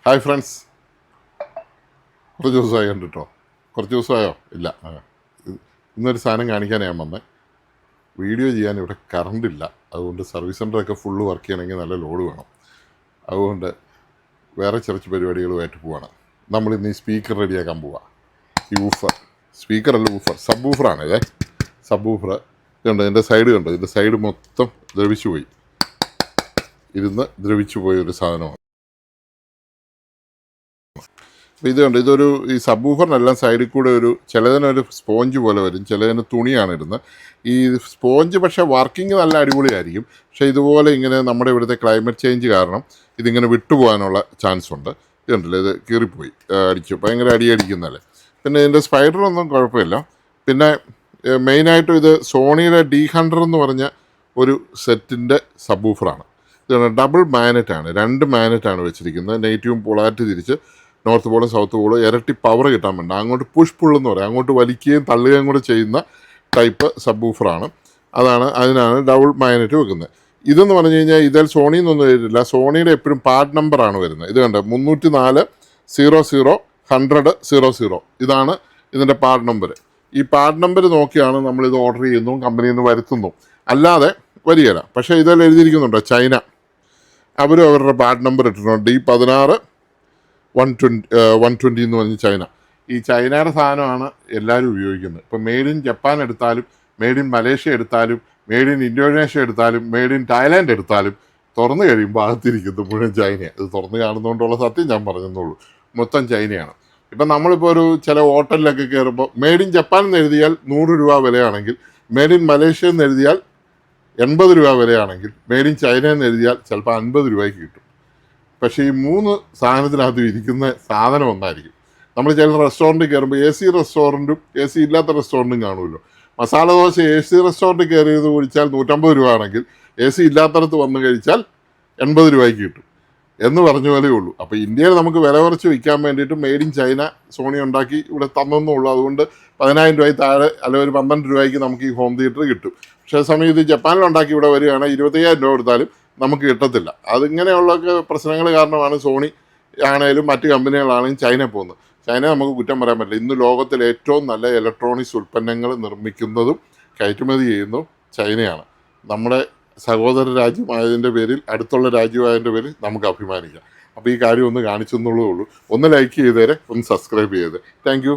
Hi friends, കുറച്ച് ദിവസമായി കണ്ടിട്ടോ. കുറച്ച് ദിവസമായോ? ഇല്ല, ഇന്നൊരു സാധനം കാണിക്കാനാണ് ഞാൻ വന്നത്. വീഡിയോ ചെയ്യാൻ ഇവിടെ കറണ്ടില്ല, അതുകൊണ്ട് സർവീസ് സെൻ്ററൊക്കെ ഫുള്ള് വർക്ക് ചെയ്യണമെങ്കിൽ നല്ല ലോഡ് വേണം. അതുകൊണ്ട് വേറെ കുറച്ച് പരിപാടികളുമായിട്ട് പോവാണ്. നമ്മളിന്ന് ഈ സ്പീക്കർ റെഡിയാക്കാൻ പോവാം. ഈ ഊഫർ, സ്പീക്കറല്ല ഊഫർ, സബ് ഊഫറാണ് ഇതേ. സബ് ഊഫർ ഇതുണ്ട്, ഇതിൻ്റെ സൈഡ് കണ്ടോ, ഇതിൻ്റെ സൈഡ് മൊത്തം ദ്രവിച്ചു പോയി, ദ്രവിച്ചു പോയൊരു സാധനമാണ്. അപ്പോൾ ഇതുണ്ട്, ഇതൊരു ഈ സബ് ഊഫറിനെല്ലാം സൈഡിൽ കൂടെ ചിലതിനൊരു സ്പോഞ്ച് പോലെ വരും, ചിലതിന് തുണിയാണ് ഇടുന്നത്. ഈ സ്പോഞ്ച് പക്ഷേ വർക്കിംഗ് നല്ല അടിപൊളിയായിരിക്കും. പക്ഷേ ഇതുപോലെ ഇങ്ങനെ നമ്മുടെ ഇവിടുത്തെ ക്ലൈമറ്റ് ചേഞ്ച് കാരണം ഇതിങ്ങനെ വിട്ടുപോകാനുള്ള ചാൻസ് ഉണ്ട്. ഇതുണ്ടല്ലോ, ഇത് കീറിപ്പോയി, അടിച്ചു, ഭയങ്കര അടിക്കുന്നല്ലേ. പിന്നെ ഇതിൻ്റെ സ്പൈഡറൊന്നും കുഴപ്പമില്ല. പിന്നെ മെയിനായിട്ടും ഇത് സോണിയുടെ D100 എന്ന് പറഞ്ഞ ഒരു സെറ്റിൻ്റെ സബ് ഊഫറാണ്. ഇതാണ് ഡബിൾ മാഗ്നറ്റാണ്, 2 മാഗ്നറ്റാണ് വെച്ചിരിക്കുന്നത്. നെഗറ്റീവും പൊളാരിറ്റി തിരിച്ച് നോർത്ത് പോളും സൗത്ത് പോളും ഇരട്ടി പവർ കിട്ടാൻ വേണ്ട. അങ്ങോട്ട് പുഷ് പുള്ളെന്ന് പറയും, അങ്ങോട്ട് വലിക്കുകയും തള്ളുകയും കൂടെ ചെയ്യുന്ന ടൈപ്പ് സബ് ഊഫറാണ്. അതിനാണ് ഡബിൾ മാഗ്നറ്റ് വെക്കുന്നത്. ഇതെന്ന് പറഞ്ഞു കഴിഞ്ഞാൽ ഇതിൽ സോണിയിൽ നിന്നൊന്നും വരില്ല, സോണിയുടെ എപ്പോഴും പാർട്ട് നമ്പറാണ് വരുന്നത്. ഇത് കണ്ട് 304-00-100-00 ഇതാണ് ഇതിൻ്റെ പാർട്ട് നമ്പർ. ഈ പാർട്ട് നമ്പർ നോക്കിയാണ് നമ്മളിത് ഓർഡർ ചെയ്യുന്നു, കമ്പനിയിൽ നിന്ന് വരുത്തുന്നു, അല്ലാതെ വരികയില്ല. പക്ഷേ ഇതിൽ എഴുതിയിരിക്കുന്നുണ്ടോ ചൈന, അവരും അവരുടെ പാർട്ട് നമ്പർ ഇട്ടിട്ടുണ്ട്. D100-120 എന്ന് പറഞ്ഞ് ചൈന. ഈ ചൈനയുടെ സാധനമാണ് എല്ലാവരും ഉപയോഗിക്കുന്നത്. ഇപ്പോൾ മെയ്ഡ് ഇൻ ജപ്പാൻ എടുത്താലും, മെയ്ഡ് ഇൻ മലേഷ്യ എടുത്താലും, മെയ്ഡ് ഇൻ ഇന്തോനേഷ്യ എടുത്താലും, മെയ്ഡ് ഇൻ തായ്ലാൻഡ് എടുത്താലും തുറന്നു കഴിയുമ്പോൾ അകത്തിരിക്കുന്നത് മുഴുവൻ ചൈനയാണ്. ഇത് തുറന്ന് കാണുന്നതുകൊണ്ടുള്ള സത്യം ഞാൻ പറഞ്ഞെന്നുള്ളൂ, മൊത്തം ചൈനയാണ്. ഇപ്പം നമ്മളിപ്പോൾ ചില ഹോട്ടലിലൊക്കെ കയറുമ്പോൾ മെയ്ഡ് ഇൻ ജപ്പാൻ എന്ന് എഴുതിയാൽ 100 രൂപ വിലയാണെങ്കിൽ, മെയ്ഡ് ഇൻ മലേഷ്യ എന്ന് എഴുതിയാൽ 80 രൂപ വിലയാണെങ്കിൽ, മെയ്ഡ് ഇൻ ചൈന എന്ന് എഴുതിയാൽ ചിലപ്പോൾ 50 രൂപയ്ക്ക് കിട്ടും. പക്ഷേ ഈ 3 സാധനത്തിനകത്ത് ഇരിക്കുന്ന സാധനം ഒന്നായിരിക്കും. നമ്മൾ ചില റെസ്റ്റോറൻറ്റിൽ കയറുമ്പോൾ AC റെസ്റ്റോറൻറ്റും AC ഇല്ലാത്ത റെസ്റ്റോറൻറ്റും കാണുമല്ലോ. മസാല ദോശ AC റെസ്റ്റോറൻറ്റിൽ കയറിയത് കുടിച്ചാൽ 150 രൂപ ആണെങ്കിൽ, AC ഇല്ലാത്തടത്ത് വന്ന് കഴിച്ചാൽ 80 രൂപയ്ക്ക് കിട്ടും എന്ന് പറഞ്ഞ പോലെയേ ഉള്ളൂ. അപ്പോൾ ഇന്ത്യയിൽ നമുക്ക് വില കുറച്ച് വിൽക്കാൻ വേണ്ടിയിട്ട് മെയ്ഡ് ഇൻ ചൈന സോണി ഉണ്ടാക്കി ഇവിടെ തന്നെന്നുള്ളൂ. അതുകൊണ്ട് 10,000 രൂപയ്ക്ക് താഴെ അല്ലെങ്കിൽ ഒരു 12 രൂപയ്ക്ക് നമുക്ക് ഈ ഹോം തിയേറ്റർ കിട്ടും. പക്ഷേ സമയം ഇത് ജപ്പാനിലുണ്ടാക്കി ഇവിടെ വരികയാണെങ്കിൽ 25,000 രൂപ കൊടുത്താലും നമുക്ക് കിട്ടത്തില്ല. അതിങ്ങനെയുള്ള പ്രശ്നങ്ങൾ കാരണമാണ് സോണി ആണെങ്കിലും മറ്റ് കമ്പനികളാണെങ്കിലും ചൈന പോകുന്നത്. ചൈന നമുക്ക് കുറ്റം പറയാൻ പറ്റില്ല. ഇന്ന് ലോകത്തിലെ ഏറ്റവും നല്ല ഇലക്ട്രോണിക്സ് ഉൽപ്പന്നങ്ങൾ നിർമ്മിക്കുന്നതും കയറ്റുമതി ചെയ്യുന്നതും ചൈനയാണ്. നമ്മുടെ സഹോദര രാജ്യമായതിൻ്റെ പേരിൽ, അടുത്തുള്ള രാജ്യമായതിൻ്റെ പേരിൽ നമുക്ക് അഭിമാനിക്കാം. അപ്പോൾ ഈ കാര്യം ഒന്ന് കാണിച്ചെന്നുള്ളതേ ഉള്ളൂ. ഒന്ന് ലൈക്ക് ചെയ്തേരെ, ഒന്ന് സബ്സ്ക്രൈബ് ചെയ്തേ. താങ്ക്